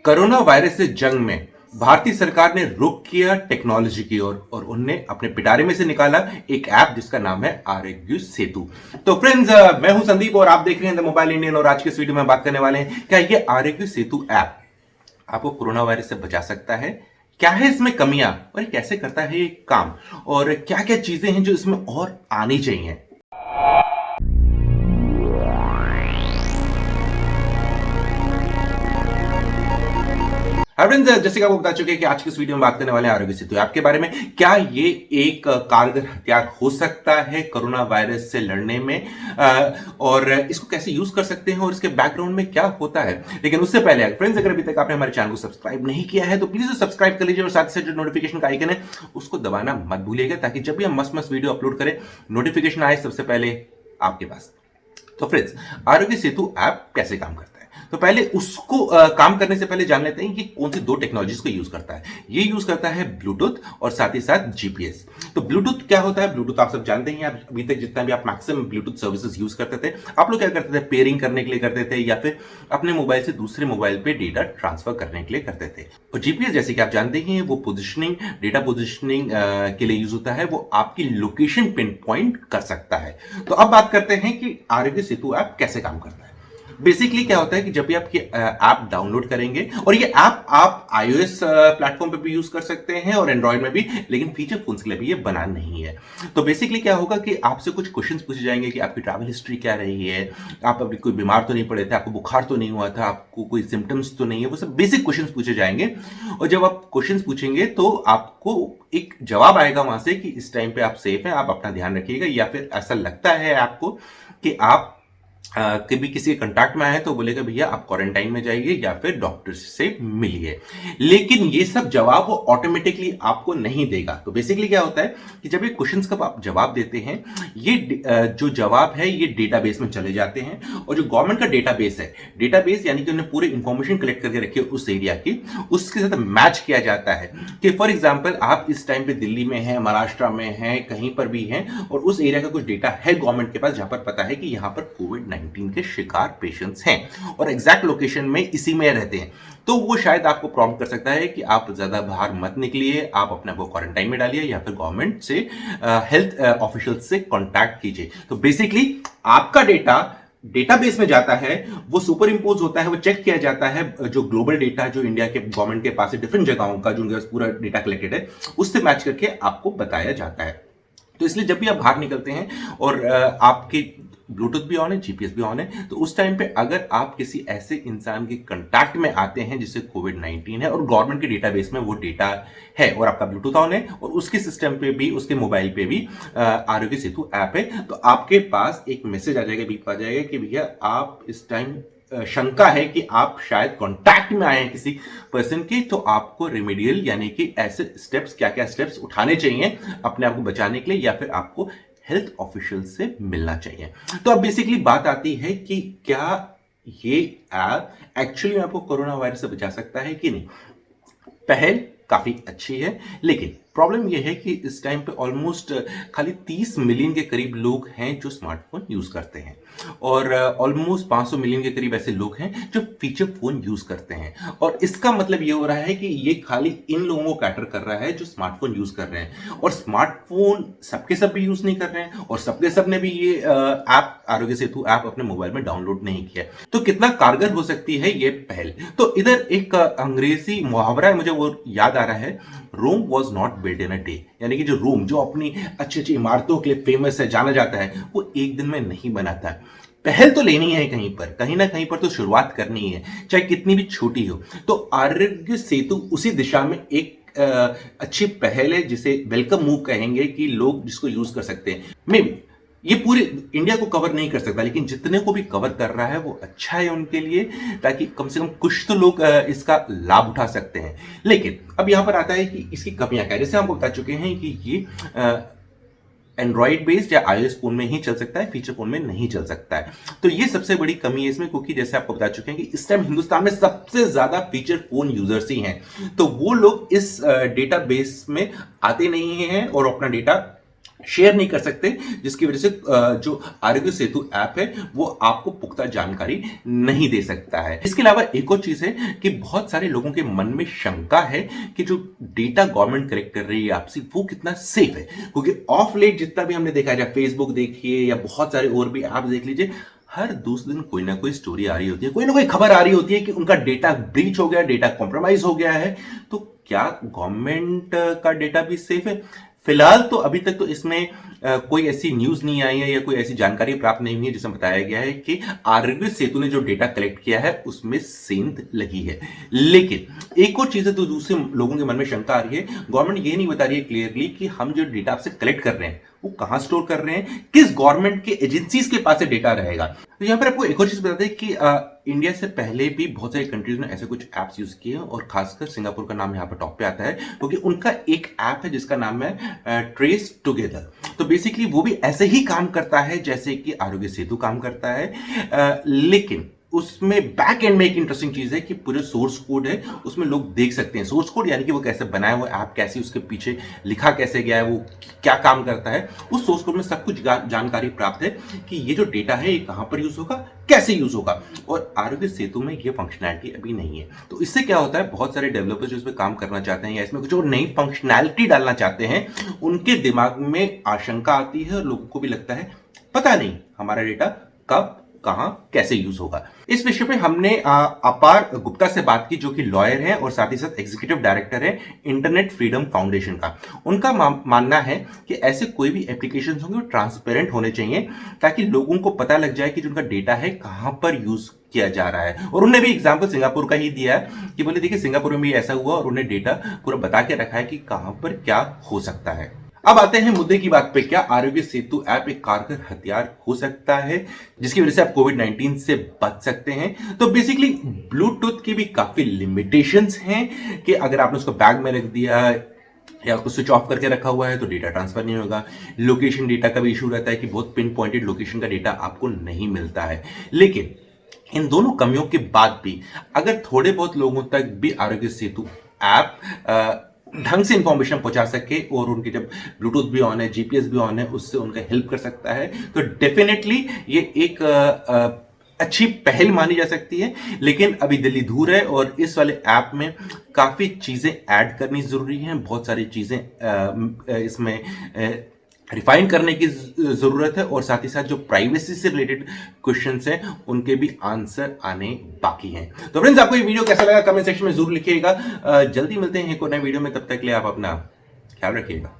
Corona virus से जंग में भारतीय सरकार ने रुख किया टेक्नोलॉजी की ओर और उनने अपने पिटारे में से निकाला एक ऐप जिसका नाम है आरोग्य सेतु। तो फ्रेंड्स, मैं हूं संदीप और आप देख रहे हैं द मोबाइल इंडियन और आज के इस वीडियो में बात करने वाले हैं क्या ये आरोग्य सेतु ऐप आपको कोरोना वायरस से बचा सकता है, क्या है इसमें कमियां और ये कैसे करता है ये काम और क्या क्या चीजें हैं जो इसमें और आनी चाहिए। फ्रेंड्स, जैसे कि आपको बता चुके हैं कि आज की इस वीडियो में बात करने वाले हैं आरोग्य सेतु ऐप के बारे में। क्या ये एक कारगर हथियार हो सकता है कोरोना वायरस से लड़ने में, और इसको कैसे यूज कर सकते हैं और इसके बैकग्राउंड में क्या होता है। लेकिन उससे पहले फ्रेंड्स, अगर अभी तक आपने हमारे चैनल को सब्सक्राइब नहीं किया है तो प्लीज सब्सक्राइब कर लीजिए और साथ ही साथ जो नोटिफिकेशन का आइकन है उसको दबाना मत भूलिएगा ताकि जब भी हम मस्त मस्त वीडियो अपलोड करें नोटिफिकेशन आए सबसे पहले आपके पास। तो फ्रेंड्स, आरोग्य सेतु ऐप कैसे काम करता है, तो पहले उसको काम करने से पहले जान लेते हैं कि कौन सी दो टेक्नोलॉजीज को यूज करता है। ये यूज करता है ब्लूटूथ और साथ ही साथ जीपीएस। तो ब्लूटूथ क्या होता है? ब्लूटूथ आप सब जानते हैं, अभी तक जितना भी आप मैक्सिमम ब्लूटूथ सर्विसेज यूज करते थे, आप लोग क्या करते थे, पेयरिंग करने के लिए करते थे या फिर अपने मोबाइल से दूसरे मोबाइल पे डेटा ट्रांसफर करने के लिए करते थे। और जीपीएस जैसे कि आप जानते हैं वो पोजिशनिंग, डेटा पोजिशनिंग के लिए यूज होता है, वो आपकी लोकेशन पिन पॉइंट कर सकता है। तो अब बात करते हैं कि आरोग्य सेतु ऐप कैसे काम करता है। बेसिकली क्या होता है कि जब भी आप ये ऐप डाउनलोड करेंगे, और ये ऐप आप iOS प्लेटफॉर्म पे भी यूज कर सकते हैं और एंड्रॉइड में भी, लेकिन फीचर फोन्स के लिए भी ये बना नहीं है। तो बेसिकली क्या होगा कि आपसे कुछ क्वेश्चंस पूछे जाएंगे कि आपकी ट्रैवल हिस्ट्री क्या रही है, आप अभी कोई बीमार तो नहीं पड़े थे, आपको बुखार तो नहीं हुआ था, आपको कोई सिम्टम्स तो नहीं है, वो सब बेसिक क्वेश्चंस पूछे जाएंगे। और जब आप क्वेश्चंस पूछेंगे तो आपको एक जवाब आएगा वहां से कि इस टाइम पे आप सेफ हैं, आप अपना ध्यान रखिएगा, या फिर ऐसा लगता है आपको कि आप कभी किसी के कांटेक्ट में आए तो बोलेगा भैया आप क्वारंटाइन में जाइए या फिर डॉक्टर से मिलिए। लेकिन ये सब जवाब वो ऑटोमेटिकली आपको नहीं देगा। तो बेसिकली क्या होता है कि जब ये क्वेश्चंस का आप जवाब देते हैं, ये जो जवाब है ये डेटाबेस में चले जाते हैं, और जो गवर्नमेंट का डेटाबेस है, डेटाबेस यानी कि उन्होंने पूरे इंफॉर्मेशन कलेक्ट करके रखी है उस एरिया की, उसके साथ मैच किया जाता है कि फॉर एग्जाम्पल आप इस टाइम पे दिल्ली में हैं, महाराष्ट्र में हैं, कहीं पर भी हैं, और उस एरिया का कुछ डेटा है गवर्नमेंट के पास जहां पर पता है कि यहां पर कोविड-19 के शिकार पेशेंट्स हैं और एग्जैक्ट लोकेशन में इसी में रहते हैं। तो वो शायद आपको प्रॉम्प्ट कर सकता है कि आप ज्यादा बाहर मत निकलिए, आप अपने को क्वारंटाइन में डालिए या फिर गवर्नमेंट से हेल्थ ऑफिशियल से कांटेक्ट कीजिए। तो बेसिकली आपका डेटा डेटाबेस में जाता है, वो सुपर इंपोज होता है, वो चेक किया जाता है, जो ग्लोबल डेटा जो इंडिया के गवर्नमेंट के पास है, डिफरेंट जगहों का जो उनके पास पूरा डेटा कलेक्टेड है, उससे मैच करके आपको बताया जाता है। तो इसलिए जब भी आप बाहर निकलते हैं और आपकी ब्लूटूथ भी ऑन है, जीपीएस भी ऑन है, तो उस टाइम पे अगर आप किसी ऐसे इंसान के कांटेक्ट में आते हैं जिससे कोविड-19 है और गवर्नमेंट के डेटाबेस में वो डेटा है और आपका ब्लूटूथ ऑन है और उसके सिस्टम पे भी, उसके मोबाइल पे भी आरोग्य सेतु ऐप है, तो आपके पास एक मैसेज आ जाएगा, बीप आ जाएगा कि भैया आप इस टाइम शंका है कि आप शायद कांटेक्ट में आए हैं किसी पर्सन की, तो आपको रेमेडियल यानी कि ऐसे स्टेप्स, क्या क्या स्टेप्स उठाने चाहिए अपने आप को बचाने के लिए, या फिर आपको हेल्थ ऑफिशियल से मिलना चाहिए। तो अब बेसिकली बात आती है कि क्या ये ऐप एक्चुअली आपको कोरोना वायरस से बचा सकता है कि नहीं। पहल काफी अच्छी है, लेकिन प्रॉब्लम यह है कि इस टाइम पे ऑलमोस्ट खाली 30 मिलियन के करीब लोग हैं जो स्मार्टफोन यूज करते हैं, और ऑलमोस्ट 500 मिलियन के करीब ऐसे लोग हैं जो फीचर फोन यूज करते हैं। और इसका मतलब ये हो रहा है कि ये खाली इन लोगों को कैटर कर रहा है जो स्मार्टफोन यूज कर रहे हैं, और स्मार्टफोन सबके सब भी यूज नहीं कर रहे हैं, और सबके सब ने भी ये ऐप, आरोग्य सेतु ऐप अपने मोबाइल में डाउनलोड नहीं किया। तो कितना कारगर हो सकती है ये पहल। तो इधर एक अंग्रेजी मुहावरा है, मुझे वो याद आ रहा है, Rome was not built in a day, यानी कि जो रोम जो अपनी अच्छी अच्छी इमारतों के लिए फेमस है, जाना जाता है, वो एक दिन में नहीं बनाता। पहल तो लेनी है, कहीं ना कहीं पर तो शुरुआत करनी है, चाहे कितनी भी छोटी हो। तो आरोग्य सेतु उसी दिशा में एक अच्छी पहल है जिसे वेलकम मूव कहेंगे कि लोग जिसको यूज कर सकते हैं। मे बी ये पूरे इंडिया को कवर नहीं कर सकता, लेकिन जितने को भी कवर कर रहा है वो अच्छा है उनके लिए, ताकि कम से कम कुछ तो लोग इसका लाभ उठा सकते हैं। लेकिन अब यहां पर आता है कि इसकी कमियां क्या है। जैसे हम बता चुके हैं कि ये एंड्रॉइड बेस्ड या iOS फोन में ही चल सकता है, फीचर फोन में नहीं चल सकता है। तो ये सबसे बड़ी कमी है इसमें, क्योंकि जैसे आपको बता चुके हैं कि इस टाइम हिंदुस्तान में सबसे ज्यादा फीचर फोन यूजर्स ही हैं, तो वो लोग इस डेटाबेस में आते नहीं हैं और अपना डेटा शेयर नहीं कर सकते, जिसकी वजह से जो आरोग्य सेतु ऐप है वो आपको पुख्ता जानकारी नहीं दे सकता है। इसके अलावा एक और चीज है कि बहुत सारे लोगों के मन में शंका है कि जो डेटा गवर्नमेंट कलेक्ट कर रही है आपसे वो कितना सेफ है, क्योंकि ऑफ लेट जितना भी हमने देखा है, फेसबुक देखिए या बहुत सारे और भी ऐप देख लीजिए, हर दूसरे दिन कोई ना कोई स्टोरी आ रही होती है, कोई ना कोई खबर आ रही होती है कि उनका डेटा ब्रीच हो गया, डेटा कॉम्प्रोमाइज हो गया है। तो क्या गवर्नमेंट का डेटा भी सेफ है? फिलहाल तो अभी तक तो इसमें कोई ऐसी न्यूज नहीं आई है या कोई ऐसी जानकारी प्राप्त नहीं हुई है जिसमें बताया गया है कि आरोग्य सेतु ने जो डेटा कलेक्ट किया है उसमें सेंध लगी है। लेकिन एक और चीज है तो दूसरे लोगों के मन में शंका आ रही है, गवर्नमेंट ये नहीं बता रही है क्लियरली कि हम जो डेटा आपसे कलेक्ट कर रहे हैं वो कहां स्टोर कर रहे हैं, किस गवर्नमेंट के एजेंसीज के पास से डेटा रहेगा। तो यहां पर आपको एक और चीज बता दें कि इंडिया से पहले भी बहुत सारी कंट्रीज ने ऐसे कुछ एप्स यूज किए और खासकर सिंगापुर का नाम यहाँ पर टॉप पे आता है क्योंकि उनका एक ऐप है जिसका नाम है ट्रेस टुगेदर। तो बेसिकली वो भी ऐसे ही काम करता है जैसे कि आरोग्य सेतु काम करता है, लेकिन उसमें बैक एंड में एक इंटरेस्टिंग चीज है कि पूरे सोर्स कोड है उसमें लोग देख सकते हैं। सोर्स कोड यानी कि वो कैसे बनाया हुआ ऐप, कैसे उसके पीछे लिखा कैसे गया है, वो क्या काम करता है, उस सोर्स कोड में सब कुछ जानकारी प्राप्त है कि ये जो डेटा है ये कहां पर यूज होगा, कैसे यूज होगा। और आरोग्य सेतु में ये फंक्शनैलिटी अभी नहीं है। तो इससे क्या होता है, बहुत सारे डेवलपर्स जो इसमें काम करना चाहते हैं या इसमें कुछ और नई फंक्शनैलिटी डालना चाहते हैं, उनके दिमाग में आशंका आती है और लोगों को भी लगता है पता नहीं हमारा डेटा कब कहां कैसे यूज होगा। इस विषय पे हमने अपार गुप्ता से बात की जो कि लॉयर हैं और साथ ही साथ एग्जीक्यूटिव डायरेक्टर है इंटरनेट फ्रीडम फाउंडेशन का। उनका मानना है कि ऐसे कोई भी एप्लीकेशंस होंगे वो ट्रांसपेरेंट होने चाहिए ताकि लोगों को पता लग जाए कि जो उनका डेटा है कहां पर यूज किया जा रहा है। और उन्होंने भी एग्जांपल सिंगापुर का ही दिया है कि बोले देखिए सिंगापुर में भी ऐसा हुआ और उन्हें डेटा पूरा बता के रखा है कि कहां पर क्या हो सकता है। अब आते हैं मुद्दे की बात पे, क्या आरोग्य सेतु ऐप एक कारगर हथियार हो सकता है जिसकी वजह से आप कोविड-19 से बच सकते हैं? तो बेसिकली ब्लूटूथ की भी काफी लिमिटेशंस हैं कि अगर आपने उसको बैग में रख दिया या उसको स्विच ऑफ करके रखा हुआ है तो डेटा ट्रांसफर नहीं होगा। लोकेशन डेटा का भी इशू रहता है कि बहुत पिन पॉइंटेड लोकेशन का डेटा आपको नहीं मिलता है। लेकिन इन दोनों कमियों के बाद भी अगर थोड़े बहुत लोगों तक भी आरोग्य सेतु ऐप ढंग से इंफॉर्मेशन पहुंचा सके और उनके जब ब्लूटूथ भी ऑन है, जीपीएस भी ऑन है, उससे उनका हेल्प कर सकता है, तो डेफिनेटली ये एक अच्छी पहल मानी जा सकती है। लेकिन अभी दिल्ली दूर है और इस वाले ऐप में काफी चीजें ऐड करनी जरूरी हैं, बहुत सारी चीजें इसमें रिफाइन करने की जरूरत है और साथ ही साथ जो प्राइवेसी से रिलेटेड क्वेश्चंस हैं उनके भी आंसर आने बाकी हैं। तो फ्रेंड्स, आपको ये वीडियो कैसा लगा कमेंट सेक्शन में जरूर लिखिएगा। जल्दी मिलते हैं एक और नए वीडियो में, तब तक के लिए आप अपना ख्याल रखिएगा।